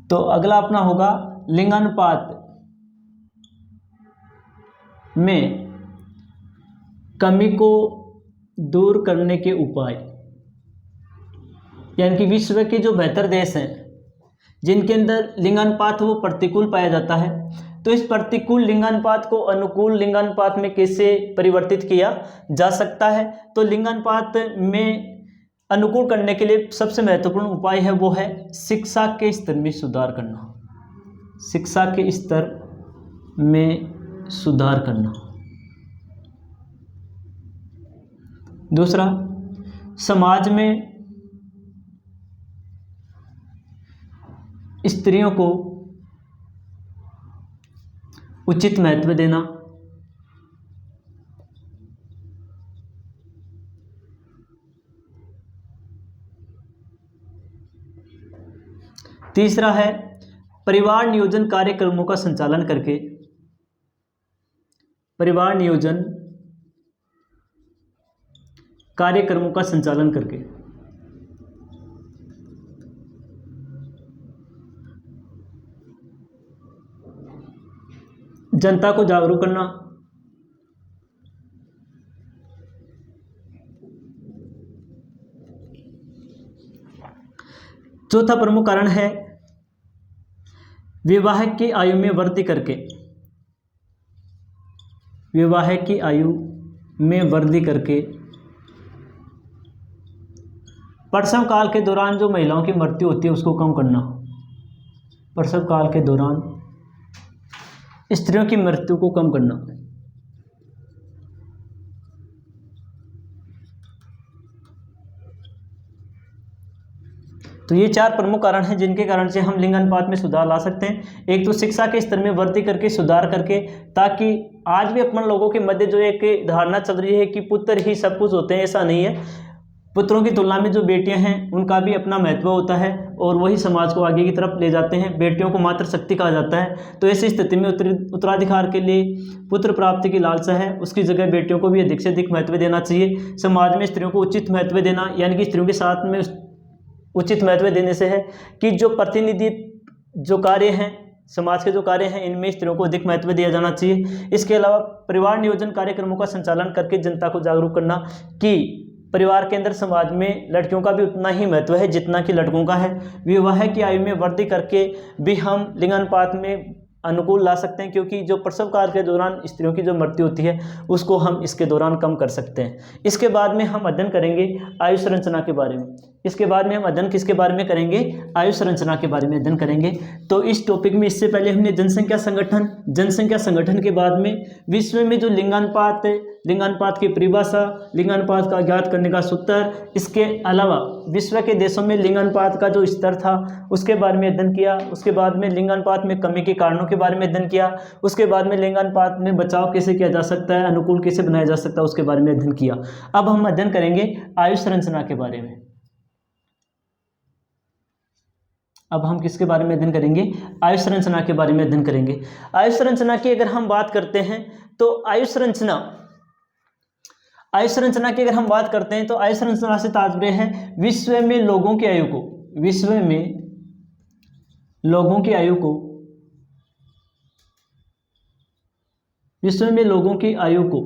तो अगला अपना होगा लिंगानुपात में कमी को दूर करने के उपाय, यानी कि विश्व के जो बेहतर देश हैं जिनके अंदर लिंगानुपात वो प्रतिकूल पाया जाता है, तो इस प्रतिकूल लिंगानुपात को अनुकूल लिंगानुपात में कैसे परिवर्तित किया जा सकता है। तो लिंगानुपात में अनुकूल करने के लिए सबसे महत्वपूर्ण उपाय है वो है शिक्षा के स्तर में सुधार करना। शिक्षा के स्तर में सुधार करना। दूसरा, समाज में स्त्रियों को उचित महत्व देना। तीसरा है परिवार नियोजन कार्यक्रमों का संचालन करके, परिवार नियोजन कार्यक्रमों का संचालन करके। जनता को जागरूक करना। चौथा प्रमुख कारण है विवाह की आयु में वृद्धि करके, विवाह की आयु में वृद्धि करके प्रसव काल के दौरान जो महिलाओं की मृत्यु होती है उसको कम करना। प्रसव काल के दौरान स्त्रियों की मृत्यु को कम करना। तो ये 4 प्रमुख कारण हैं जिनके कारण से हम लिंगानुपात में सुधार ला सकते हैं। एक तो शिक्षा के स्तर में वृद्धि करके, सुधार करके, ताकि आज भी अपन लोगों के मध्य जो एक धारणा चल रही है कि पुत्र ही सब कुछ होते हैं, ऐसा नहीं है। पुत्रों की तुलना में जो बेटियां हैं उनका भी अपना महत्व होता है और वही समाज को आगे की तरफ ले जाते हैं। बेटियों को मातृ शक्ति कहा जाता है। तो ऐसी स्थिति में उत्तराधिकार के लिए पुत्र प्राप्ति की लालसा है, उसकी जगह बेटियों को भी अधिक से अधिक महत्व देना चाहिए। समाज में स्त्रियों को उचित महत्व देना, यानी कि स्त्रियों के साथ में उचित महत्व देने से है कि जो प्रतिनिधि जो कार्य हैं, समाज के जो कार्य हैं, इनमें स्त्रियों को अधिक महत्व दिया जाना चाहिए। इसके अलावा परिवार नियोजन कार्यक्रमों का संचालन करके जनता को जागरूक करना कि परिवार के अंदर समाज में लड़कियों का भी उतना ही महत्व है जितना कि लड़कों का है। विवाह की आयु में वृद्धि करके भी हम लिंगानुपात में अनुकूल ला सकते हैं, क्योंकि जो प्रसव काल के दौरान स्त्रियों की जो मृत्यु होती है उसको हम इसके दौरान कम कर सकते हैं। इसके बाद में हम अध्ययन करेंगे आयु संरचना के बारे में इसके बाद में हम अध्ययन किसके बारे में करेंगे, आयु संरचना के बारे में अध्ययन करेंगे। तो इस टॉपिक में इससे पहले हमने जनसंख्या संगठन के बाद में विश्व में जो लिंगानुपात है, लिंगानुपात की परिभाषा, लिंगानुपात का ज्ञात करने का सूत्र, इसके अलावा विश्व के देशों में लिंगानुपात का जो स्तर था उसके बारे में अध्ययन किया। उसके बाद में लिंगानुपात में कमी के कारणों के बारे में अध्ययन किया। उसके बाद में लिंगानुपात में बचाव कैसे किया जा सकता है, अनुकूल कैसे बनाया जा सकता है, उसके बारे में अध्ययन किया। अब हम अध्ययन करेंगे आयु संरचना के बारे में। अब हम किसके बारे में अध्ययन करेंगे, आयु संरचना के बारे में अध्ययन करेंगे। आयु संरचना की अगर हम बात करते हैं तो आयु संरचना की अगर हम बात करते हैं तो आयु संरचना से तात्पर्य है विश्व में लोगों की आयु को, विश्व में लोगों की आयु को, विश्व में लोगों की आयु को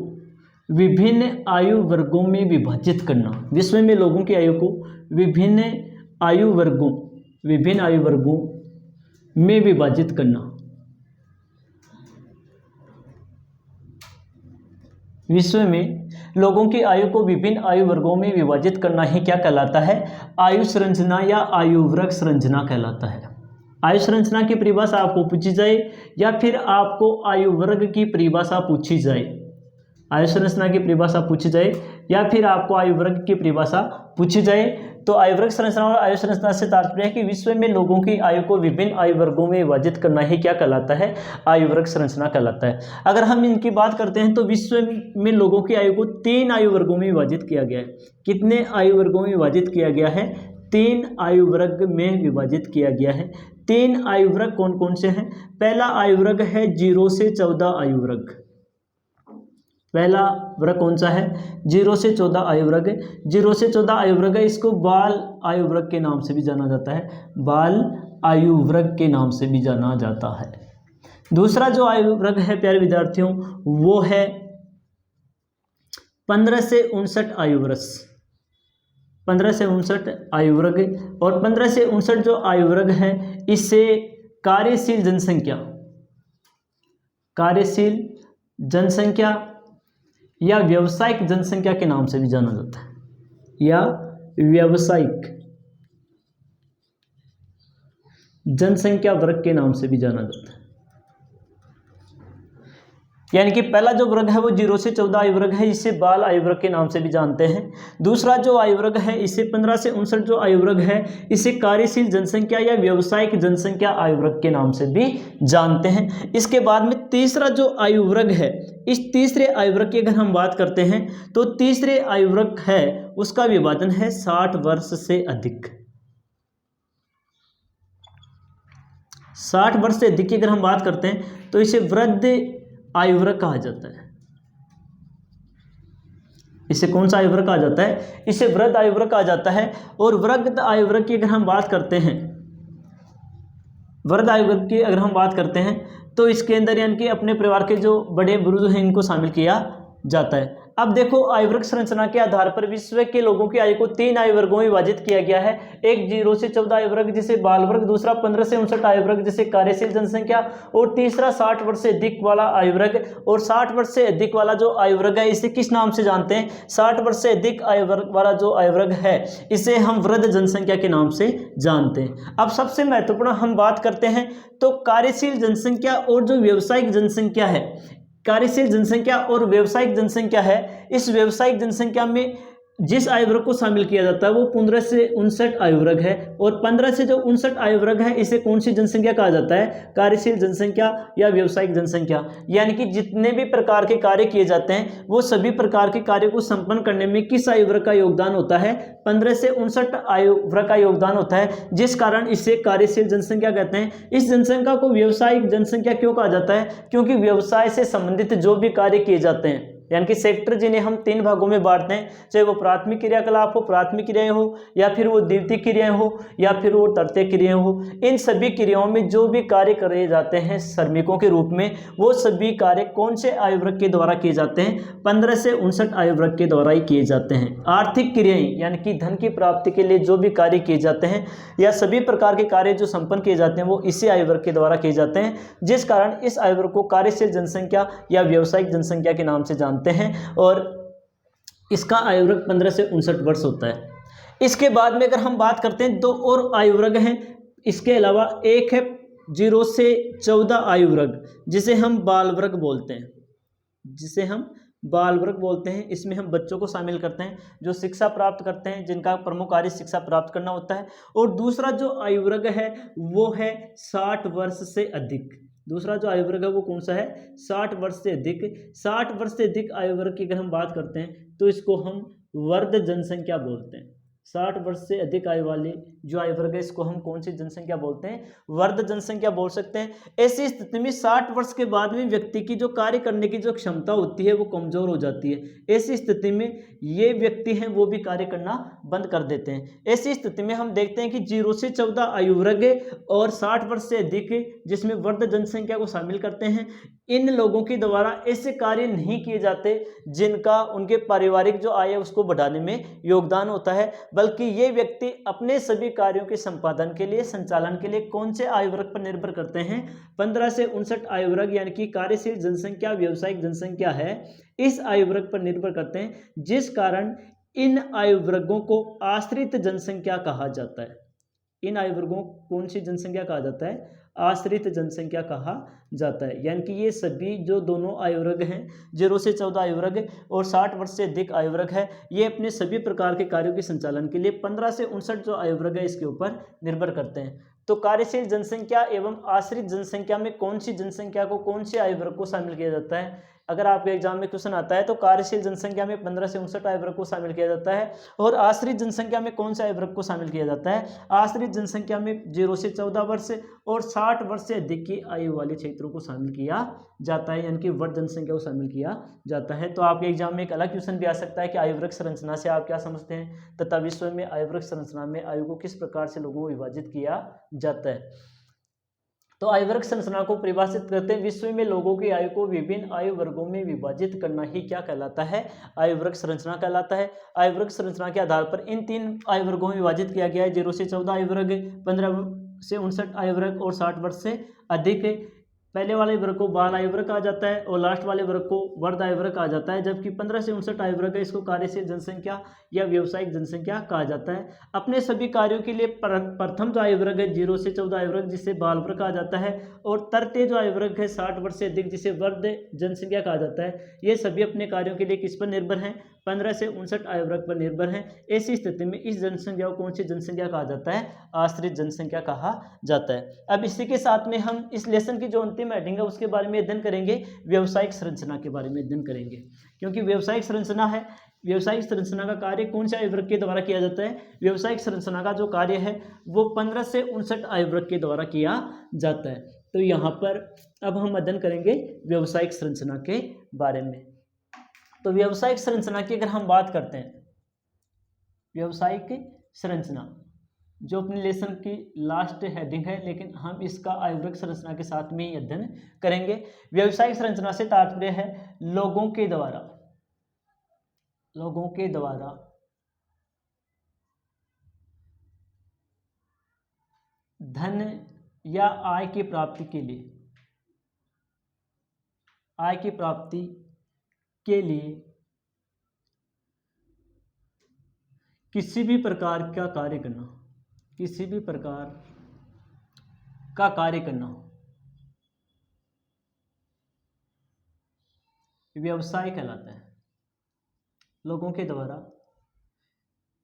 विभिन्न आयु वर्गों में विभाजित करना, विश्व में लोगों की आयु को विभिन्न आयु वर्गों में विभाजित करना, विश्व में लोगों की आयु को विभिन्न आयु वर्गों में विभाजित करना ही क्या कहलाता है, आयु संरचना या आयु वर्ग संरचना कहलाता है। आयु संरचना की परिभाषा आपको पूछी जाए या फिर आपको आयु वर्ग की परिभाषा पूछी जाए, आयु संरचना की परिभाषा पूछी जाए या फिर आपको आयु वर्ग की परिभाषा पूछी जाए, तो आयु वर्ग संरचना और आयु संरचना से तात्पर्य है कि विश्व में लोगों की आयु को विभिन्न आयु वर्गों में विभाजित करना ही क्या कहलाता है, आयु वर्ग संरचना कहलाता है। अगर हम इनकी बात करते हैं तो विश्व में लोगों की आयु को 3 आयु वर्गों में विभाजित किया गया है। कितने आयु वर्गों में विभाजित किया गया है, 3 आयु वर्ग में विभाजित किया गया है। 3 आयु वर्ग कौन कौन से हैं, पहला आयु वर्ग है 0 से 14 आयु वर्ग। पहला वर्ग कौन सा है, 0 से 14 आयु वर्ग। 0 से 14 आयु वर्ग है, इसको बाल आयु वर्ग के नाम से भी जाना जाता है, बाल आयु वर्ग के नाम से भी जाना जाता है। दूसरा जो आयु वर्ग है प्यारे विद्यार्थियों वो है 15 से 59 आयु वर्ष, 15 से 59 आयु वर्ग। और 15 से 59 जो आयु वर्ग है इसे कार्यशील जनसंख्या या व्यावसायिक जनसंख्या के नाम से भी जाना जाता है, या व्यावसायिक जनसंख्या वर्ग के नाम से भी जाना जाता है। यानी कि पहला जो वर्ग है वो 0 से 14 आयु वर्ग है, इसे बाल आयु वर्ग के नाम से भी जानते हैं। दूसरा जो आयु वर्ग है इसे 15 से 59 जो आयु वर्ग है इसे कार्यशील जनसंख्या या व्यावसायिक जनसंख्या आयु वर्ग के नाम से भी जानते हैं। इसके बाद में तीसरा जो आयु वर्ग है, इस तीसरे आयु वर्ग की अगर हम बात करते हैं तो तीसरे आयु वर्ग है उसका विभाजन है 60 वर्ष से अधिक। 60 वर्ष से अधिक की अगर हम बात करते हैं तो इसे वृद्ध आयु वर्ग कहा जाता है। इसे कौन सा आयु वर्ग कहा जाता है, इसे वृद्ध आयु वर्ग कहा जाता है। और वृद्ध आयु वर्ग की अगर हम बात करते हैं, वृद्ध आयु वर्ग की अगर हम बात करते हैं तो इसके अंदर यानी कि अपने परिवार के जो बड़े बुजुर्ग हैं इनको शामिल किया जाता है। अब देखो आयु वर्ग संरचना के आधार पर विश्व के लोगों की आयु को 3 आयु वर्गों में विभाजित किया गया है। एक 0 से 14 आयु वर्ग जिसे बाल वर्ग, दूसरा 15 से 59 आयु वर्ग जिसे कार्यशील जनसंख्या, और तीसरा 60 वर्ष से अधिक वाला आयु वर्ग। और 60 वर्ष से अधिक वाला जो आयु वर्ग है इसे किस नाम से जानते हैं, 60 वर्ष से अधिक आयु वर्ग वाला जो आयु वर्ग है इसे हम वृद्ध जनसंख्या के नाम से जानते हैं। अब सबसे महत्वपूर्ण हम बात करते हैं तो कार्यशील जनसंख्या और जो व्यावसायिक जनसंख्या है, कार्यशील जनसंख्या और व्यावसायिक जनसंख्या है, इस व्यावसायिक जनसंख्या में जिस आयु वर्ग को शामिल किया जाता है वो 15 से 59 आयु वर्ग है। और 15 से जो 59 आयु वर्ग है इसे कौन सी जनसंख्या कहा जाता है, कार्यशील जनसंख्या या व्यावसायिक जनसंख्या। यानी कि जितने भी प्रकार के कार्य किए जाते हैं वो सभी प्रकार के कार्य को संपन्न करने में किस आयु वर्ग का योगदान होता है, 15 से 59 आयु वर्ग का योगदान होता है, जिस कारण इसे कार्यशील जनसंख्या कहते हैं। इस जनसंख्या को व्यावसायिक जनसंख्या क्यों कहा जाता है, क्योंकि व्यवसाय से संबंधित जो भी कार्य किए जाते हैं यानी कि सेक्टर जिन्हें हम 3 भागों में बांटते हैं, चाहे वो प्राथमिक क्रियाकलाप हो, प्राथमिक क्रियाएं हो, या फिर वो द्वितीयक क्रियाएं हो, या फिर वो तृतीयक क्रियाएं हो, इन सभी क्रियाओं में जो भी कार्य करे जाते हैं श्रमिकों के रूप में वो सभी कार्य कौन से आयु वर्ग के द्वारा किए जाते हैं, 15 से 59 आयु वर्ग के द्वारा ही किए जाते हैं। आर्थिक क्रियाएं यानी कि धन की प्राप्ति के लिए जो भी कार्य किए जाते हैं या सभी प्रकार के कार्य जो संपन्न किए जाते हैं वो इसी आयु वर्ग के द्वारा किए जाते हैं, जिस कारण इस आयु वर्ग को कार्यशील जनसंख्या या व्यावसायिक जनसंख्या के नाम से हैं। और इसका आयु वर्ग 15 से 59 वर्ष होता है। इसके बाद में अगर हम बात करते हैं दो और आयु वर्ग हैं इसके अलावा, एक है 0 से 14 आयु वर्ग जिसे हम बाल वर्ग बोलते हैं, जिसे हम बाल वर्ग बोलते हैं। इसमें हम बच्चों को शामिल करते हैं जो शिक्षा प्राप्त करते हैं, जिनका प्रमुख कार्य शिक्षा प्राप्त करना होता है। और दूसरा जो आयु वर्ग है वो है 60 वर्ष से अधिक। दूसरा जो आयु वर्ग है वो कौन सा है? 60 वर्ष से अधिक। 60 वर्ष से अधिक आयु वर्ग की अगर हम बात करते हैं तो इसको हम वर्ध जनसंख्या बोलते हैं। 60 वर्ष से अधिक आयु वाली जो आयु वर्ग है इसको हम कौन सी जनसंख्या बोलते हैं? वर्ध जनसंख्या बोल सकते हैं। ऐसी स्थिति में 60 वर्ष के बाद में व्यक्ति की जो कार्य करने की जो क्षमता होती है वो कमजोर हो जाती है। ऐसी स्थिति में ये व्यक्ति हैं वो भी कार्य करना बंद कर देते हैं। ऐसी स्थिति में हम देखते हैं कि 0 से 14 आयु वर्ग और 60 वर्ष से अधिक जिसमें वर्ध जनसंख्या को शामिल करते हैं, इन लोगों के द्वारा ऐसे कार्य नहीं किए जाते जिनका उनके पारिवारिक जो आय है उसको बढ़ाने में योगदान होता है, बल्कि ये व्यक्ति अपने सभी कार्यों के संपादन के लिए, संचालन के लिए कौन से आयु वर्ग पर निर्भर करते हैं? 15 से 59 आयु वर्ग यानी कि कार्यशील जनसंख्या, व्यावसायिक जनसंख्या है, इस आयु वर्ग पर निर्भर करते हैं, जिस कारण इन आयु वर्गों को आश्रित जनसंख्या कहा जाता है। इन आयु वर्गों को कौन सी जनसंख्या कहा जाता है? आश्रित जनसंख्या कहा जाता है। यानी कि ये सभी जो दोनों आयु वर्ग हैं, 0 से 14 आयु वर्ग और 60 वर्ष से अधिक आयु वर्ग है, ये अपने सभी प्रकार के कार्यों के संचालन के लिए 15 से 59 जो आयु वर्ग है इसके ऊपर निर्भर करते हैं। तो कार्यशील जनसंख्या एवं आश्रित जनसंख्या में कौन सी जनसंख्या को, कौन से आयु वर्ग को शामिल किया जाता है? अगर आपके एग्जाम में क्वेश्चन आता है तो कार्यशील जनसंख्या में 15 से 59 आयु वर्ग को शामिल किया जाता है। और आश्रित जनसंख्या में कौन से आयु वर्ग को शामिल किया जाता है? आश्रित जनसंख्या में 0 से 14 वर्ष और 60 वर्ष से अधिक की आयु वाले क्षेत्रों को शामिल किया जाता है, यानी कि वर्ध जनसंख्या को शामिल किया जाता है। तो आपके एग्जाम में एक अलग क्वेश्चन भी आ सकता है कि आयु वर्ग संरचना से आप क्या समझते हैं, तथा विश्व में आयु वर्ग संरचना में आयु को किस प्रकार से लोगों को विभाजित किया जाता है। तो आयु वर्ग संरचना को परिभाषित करते हैं, विश्व में लोगों की आयु को विभिन्न आयु वर्गों में विभाजित करना ही क्या कहलाता है? आयु वर्ग संरचना कहलाता है। आयु वर्ग संरचना के आधार पर इन 3 आयु वर्गों में विभाजित किया गया है, 0 से 14 आयु वर्ग, 15 से 59 आयु वर्ग और 60 वर्ष से अधिक। पहले वाले वर्ग को बाल आयु वर्ग कहा जाता है और लास्ट वाले वर्ग को वर्ध आयु वर्ग कहा जाता है, जबकि 15 से 59 आयु वर्ग है इसको कार्यशील जनसंख्या या व्यावसायिक जनसंख्या कहा जाता है। अपने सभी कार्यों के लिए प्रथम जो आयु वर्ग है 0 से 14 आयु वर्ग जिसे बाल वर्ग कहा जाता है, और तृतीय जो आयु वर्ग है 60 वर्ष से अधिक जिसे वर्ध जनसंख्या कहा जाता है, ये सभी अपने कार्यों के लिए किस पर निर्भर हैं? 15 से 59 आयु वर्ग पर निर्भर हैं। ऐसी स्थिति में इस जनसंख्या को कौन सी जनसंख्या कहा जाता है? आश्रित जनसंख्या कहा जाता है। अब इसी के साथ में हम इस लेसन की जो अंतिम हेडिंग है उसके बारे में अध्ययन करेंगे, व्यावसायिक संरचना के बारे में अध्ययन करेंगे, क्योंकि व्यावसायिक संरचना है, व्यावसायिक संरचना का कार्य कौन से आयु वर्ग के द्वारा किया जाता है? व्यावसायिक संरचना का जो कार्य है वो 15 से 59 आयु वर्ग के द्वारा किया जाता है। तो यहाँ पर अब हम अध्ययन करेंगे व्यावसायिक संरचना के बारे में। तो व्यावसायिक संरचना की अगर हम बात करते हैं, व्यावसायिक संरचना जो अपने लेसन की लास्ट हेडिंग है, लेकिन हम इसका आयु वर्ग संरचना के साथ में ही अध्ययन करेंगे। व्यावसायिक संरचना से तात्पर्य है लोगों के द्वारा धन या आय की प्राप्ति के लिए किसी भी प्रकार का कार्य करना व्यवसाय कहलाता है। लोगों के द्वारा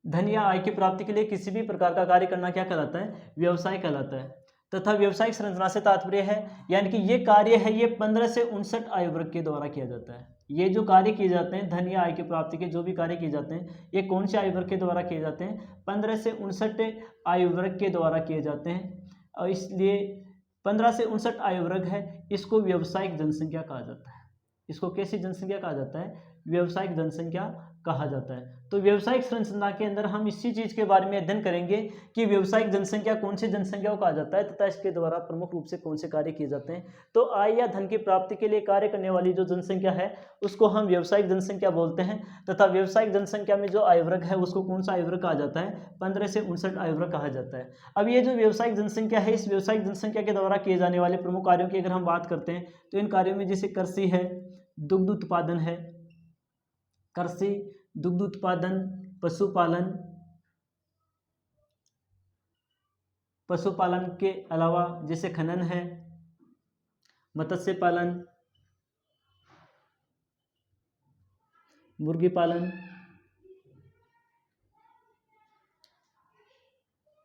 धन या आय की प्राप्ति के लिए किसी भी प्रकार का कार्य करना क्या कहलाता है? व्यवसाय कहलाता है। तथा व्यावसायिक संरचना से तात्पर्य है, यानी कि ये कार्य है ये 15 से 59 आयु वर्ग के द्वारा किया जाता है। ये जो कार्य किए जाते हैं धन या आय की प्राप्ति के जो भी कार्य किए जाते हैं ये कौन से आयु वर्ग के द्वारा किए जाते हैं? 15 से 59 आयु वर्ग के द्वारा किए जाते हैं। और इसलिए 15 से 59 आयु वर्ग है इसको व्यावसायिक जनसंख्या कहा जाता है। इसको कैसी जनसंख्या कहा जाता है? व्यावसायिक जनसंख्या कहा जाता है। तो व्यावसायिक संरचना के अंदर हम इसी चीज के बारे में अध्ययन करेंगे कि व्यावसायिक जनसंख्या कौन सी जनसंख्या को कहा जाता है तथा इसके द्वारा प्रमुख रूप से कौन से कार्य किए जाते हैं। तो आय या धन की प्राप्ति के लिए कार्य करने वाली जो जनसंख्या है उसको हम व्यावसायिक जनसंख्या बोलते हैं, तथा व्यावसायिक जनसंख्या में जो आयु वर्ग है उसको कौन सा आयु वर्ग कहा जाता है? 15 से 59 आयु वर्ग कहा जाता है। अब ये जो व्यावसायिक जनसंख्या है इस व्यावसायिक जनसंख्या के द्वारा किए जाने वाले प्रमुख कार्यों की अगर हम बात करते हैं तो इन कार्यों में जैसे कृषि है, दुग्ध उत्पादन है, पशुपालन, पशुपालन के अलावा जैसे खनन है, मत्स्य पालन, मुर्गी पालन,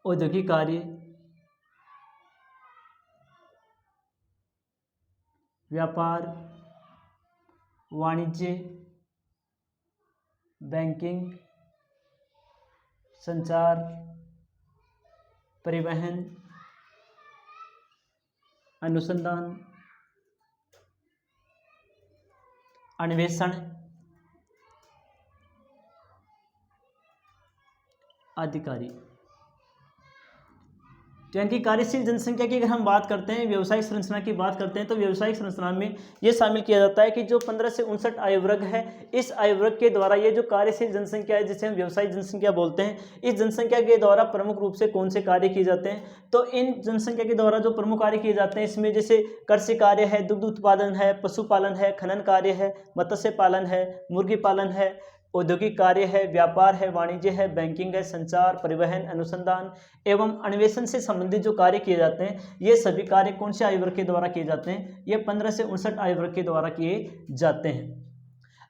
औद्योगिक कार्य, व्यापार, वाणिज्य, बैंकिंग, संचार, परिवहन, अनुसंधान, अन्वेषण आदि कार्य। तो यानी कि कार्यशील जनसंख्या की अगर हम बात करते हैं, व्यवसायिक संरचना की बात करते हैं, तो व्यवसायिक संरचना में ये शामिल किया जाता है कि जो 15 से 59 आयु वर्ग है, इस आयु वर्ग के द्वारा ये जो कार्यशील जनसंख्या है जिसे हम व्यवसायिक जनसंख्या बोलते हैं, इस जनसंख्या के द्वारा प्रमुख रूप से कौन से कार्य किए जाते हैं। तो इन जनसंख्या के द्वारा जो प्रमुख कार्य किए जाते हैं इसमें जैसे कृषि कार्य है, दुग्ध उत्पादन है, पशुपालन है, खनन कार्य है, मत्स्य पालन है, मुर्गी पालन है, औद्योगिक कार्य है, व्यापार है, वाणिज्य है, बैंकिंग है, संचार, परिवहन, अनुसंधान एवं अन्वेषण से संबंधित जो कार्य किए जाते हैं, ये सभी कार्य कौन से आयु वर्ग के द्वारा किए जाते हैं, ये 15 से 59 आयु वर्ग के द्वारा किए जाते हैं।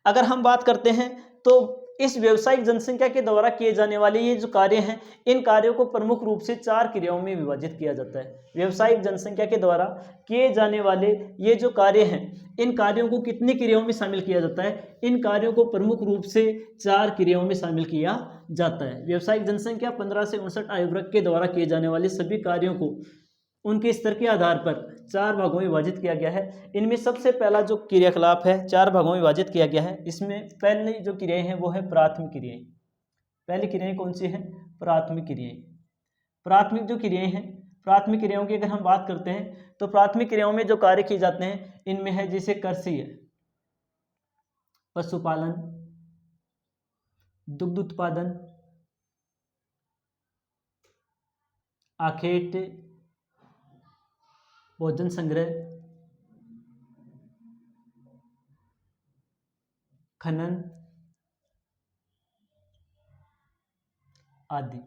अगर हम बात करते हैं तो इस व्यवसायिक जनसंख्या के द्वारा किए जाने वाले ये जो कार्य हैं, इन कार्यों को प्रमुख रूप से 4 क्रियाओं में विभाजित किया जाता है। व्यवसायिक जनसंख्या के द्वारा किए जाने वाले ये जो कार्य हैं, इन कार्यों को कितनी क्रियाओं में शामिल किया जाता है, इन कार्यों को प्रमुख रूप से 4 क्रियाओं में शामिल किया जाता है। व्यवसायिक जनसंख्या 15 से 59 आयु वर्ग के द्वारा किए जाने वाले सभी कार्यों को उनके स्तर के आधार पर 4 भागों में विभाजित किया गया है। इनमें सबसे पहला जो क्रियाकलाप है 4 भागों में विभाजित किया गया है। इसमें पहली जो क्रियाएं हैं वो है प्राथमिक क्रियाएं। पहली क्रियाएं कौन सी हैं? प्राथमिक क्रियाएं। प्राथमिक जो क्रियाएं हैं, प्राथमिक क्रियाओं की अगर हम बात करते हैं तो प्राथमिक क्रियाओं में जो कार्य किए जाते हैं इनमें है जैसे कृषि है, पशुपालन, दुग्ध उत्पादन, आखेट, भोजन संग्रह, खनन आदि।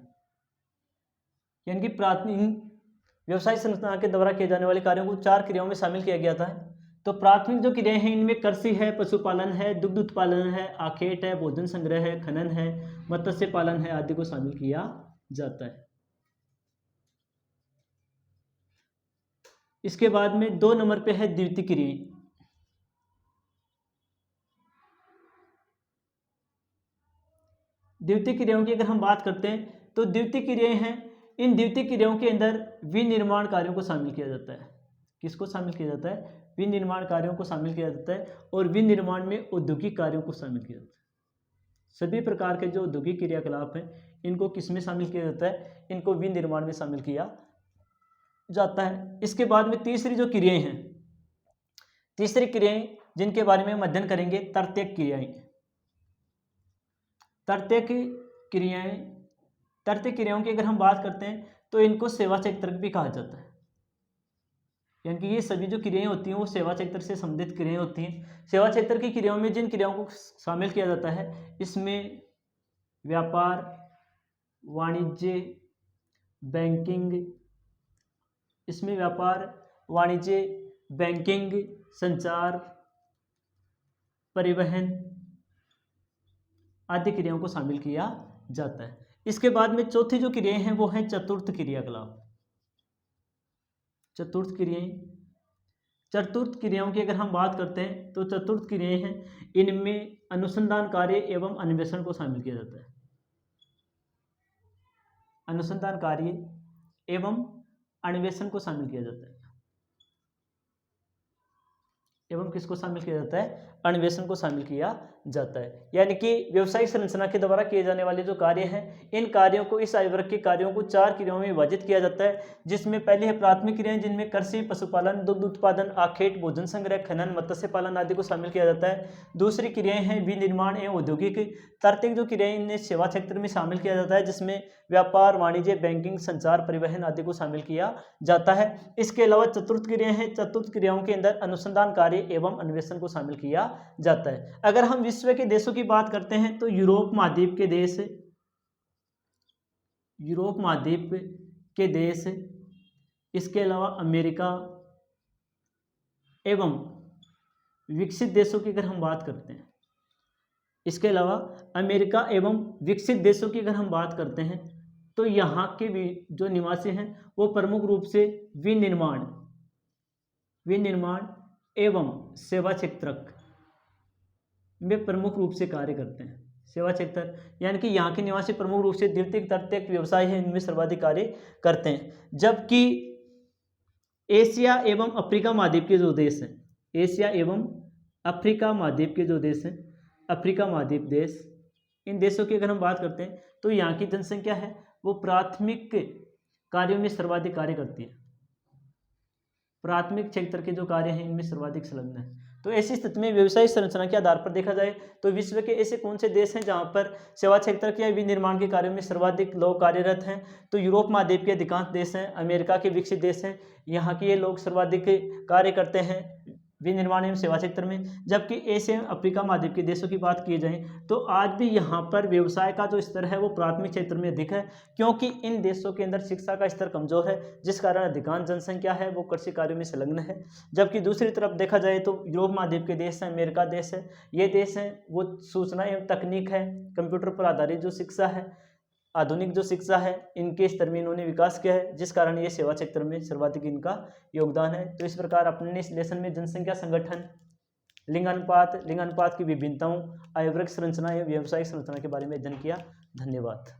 यानी कि प्राथमिक व्यवसाय संरचना के द्वारा किए जाने वाले कार्यों को 4 क्रियाओं में शामिल किया गया था। तो प्राथमिक जो क्रियाएं हैं इनमें कृषि है, पशुपालन है, दुग्ध उत्पादन है, आखेट है, भोजन संग्रह है, खनन है, मत्स्य पालन है आदि को शामिल किया जाता है। इसके बाद में 2 नंबर पे है द्वितीय क्रियाएं। द्वितीय क्रियाओं की अगर हम बात करते हैं तो द्वितीय क्रियाएं हैं, इन द्वितीय क्रियाओं के अंदर विनिर्माण कार्यों को शामिल किया जाता है। किसको शामिल किया जाता है? विनिर्माण कार्यों को शामिल किया जाता है। और विनिर्माण में औद्योगिक कार्यों को शामिल किया जाता है। सभी प्रकार के जो औद्योगिक क्रियाकलाप हैं इनको किस में शामिल किया जाता है? इनको विनिर्माण में शामिल किया जाता है। इसके बाद में तीसरी जो क्रियाएं हैं, तीसरी क्रियाएं जिनके बारे में हम अध्ययन करेंगे तर्तक क्रियाएं। तर्तक क्रियाएं, तर्तक क्रियाओं की अगर हम बात करते हैं तो इनको सेवा क्षेत्र भी कहा जाता है। यानी कि ये सभी जो क्रियाएं होती हैं वो सेवा क्षेत्र से संबंधित क्रियाएं होती हैं। सेवा क्षेत्र की क्रियाओं में जिन क्रियाओं को शामिल किया जाता है इसमें व्यापार, वाणिज्य, बैंकिंग, इसमें व्यापार, वाणिज्य, बैंकिंग, संचार, परिवहन आदि क्रियाओं को शामिल किया जाता है। इसके बाद में चौथी जो क्रियाएं हैं वो है चतुर्थ क्रियाकलाप। चतुर्थ क्रियाएं, चतुर्थ क्रियाओं की अगर हम बात करते हैं तो चतुर्थ क्रियाएं हैं, इनमें अनुसंधान कार्य एवं अन्वेषण को शामिल किया जाता है। अनुसंधान कार्य एवं अन्वेषण को शामिल किया जाता है। एवं किसको शामिल किया जाता है? अन्वेषण को शामिल किया जाता है। यानी कि व्यवसायिक संरचना के द्वारा किए जाने वाले जो कार्य हैं इन कार्यों को, इस आयु वर्ग के कार्यों को 4 क्रियाओं में विभाजित किया जाता है। जिसमें पहली है प्राथमिक क्रियाएं जिनमें कृषि, पशुपालन, दुग्ध उत्पादन, आखेट, भोजन संग्रह, खनन, मत्स्य पालन आदि को शामिल किया जाता है। दूसरी क्रियाएं हैं विनिर्माण एवं औद्योगिक। तर्तक जो क्रियाएं इन्हें सेवा क्षेत्र में शामिल किया जाता है जिसमें व्यापार, वाणिज्य, बैंकिंग, संचार, परिवहन आदि को शामिल किया जाता है। इसके अलावा चतुर्थ क्रियाएं हैं, चतुर्थ क्रियाओं के अंदर अनुसंधान कार्य एवं अन्वेषण को शामिल किया जाता है। अगर हम विश्व के देशों की बात करते हैं तो यूरोप महाद्वीप के देश, यूरोप महाद्वीप के देश इसके अलावा अमेरिका एवं विकसित देशों की अगर हम बात करते हैं, इसके अलावा अमेरिका एवं विकसित देशों की अगर हम बात करते हैं तो यहाँ के भी जो निवासी हैं वो प्रमुख रूप से विनिर्माण एवं सेवा क्षेत्र में प्रमुख रूप से कार्य करते हैं। सेवा क्षेत्र यानी कि यहाँ के निवासी प्रमुख रूप से द्वितीयक तृतीयक व्यवसाय है, इनमें सर्वाधिक कार्य करते हैं। जबकि एशिया एवं अफ्रीका महाद्वीप के जो देश हैं, एशिया एवं अफ्रीका महाद्वीप के जो देश हैं, अफ्रीका महाद्वीप देश, इन देशों की अगर हम बात करते हैं तो यहाँ की जनसंख्या है वो प्राथमिक कार्यों में सर्वाधिक कार्य करती है। प्राथमिक क्षेत्र के जो कार्य हैं इनमें सर्वाधिक संलग्न है। तो ऐसी स्थिति में व्यवसायिक संरचना के आधार पर देखा जाए तो विश्व के ऐसे कौन से देश हैं जहां पर सेवा क्षेत्र के या विनिर्माण के कार्यों में सर्वाधिक लोग कार्यरत हैं? तो यूरोप महाद्वीप के अधिकांश देश हैं, अमेरिका के विकसित देश हैं, यहाँ के ये लोग सर्वाधिक कार्य करते हैं विनिर्माण एवं सेवा क्षेत्र में। जबकि एशिया एवं अफ्रीका महाद्वीप के देशों की बात की जाए तो आज भी यहाँ पर व्यवसाय का जो स्तर है वो प्राथमिक क्षेत्र में अधिक है, क्योंकि इन देशों के अंदर शिक्षा का स्तर कमजोर है, जिस कारण अधिकांश जनसंख्या है वो कृषि कार्यों में संलग्न है। जबकि दूसरी तरफ देखा जाए तो यूरोप महाद्वीप के देश हैं, अमेरिका देश है, ये देश हैं वो सूचना एवं तकनीक है, कंप्यूटर पर आधारित जो शिक्षा है, आधुनिक जो शिक्षा है, इनके स्तर में इन्होंने विकास किया है, जिस कारण ये सेवा क्षेत्र में सर्वाधिक इनका योगदान है। तो इस प्रकार अपने इस लेसन में जनसंख्या संगठन, लिंगानुपात की विभिन्नताओं, आयवर्ग संरचना एवं व्यावसायिक संरचना के बारे में अध्ययन किया। धन्यवाद।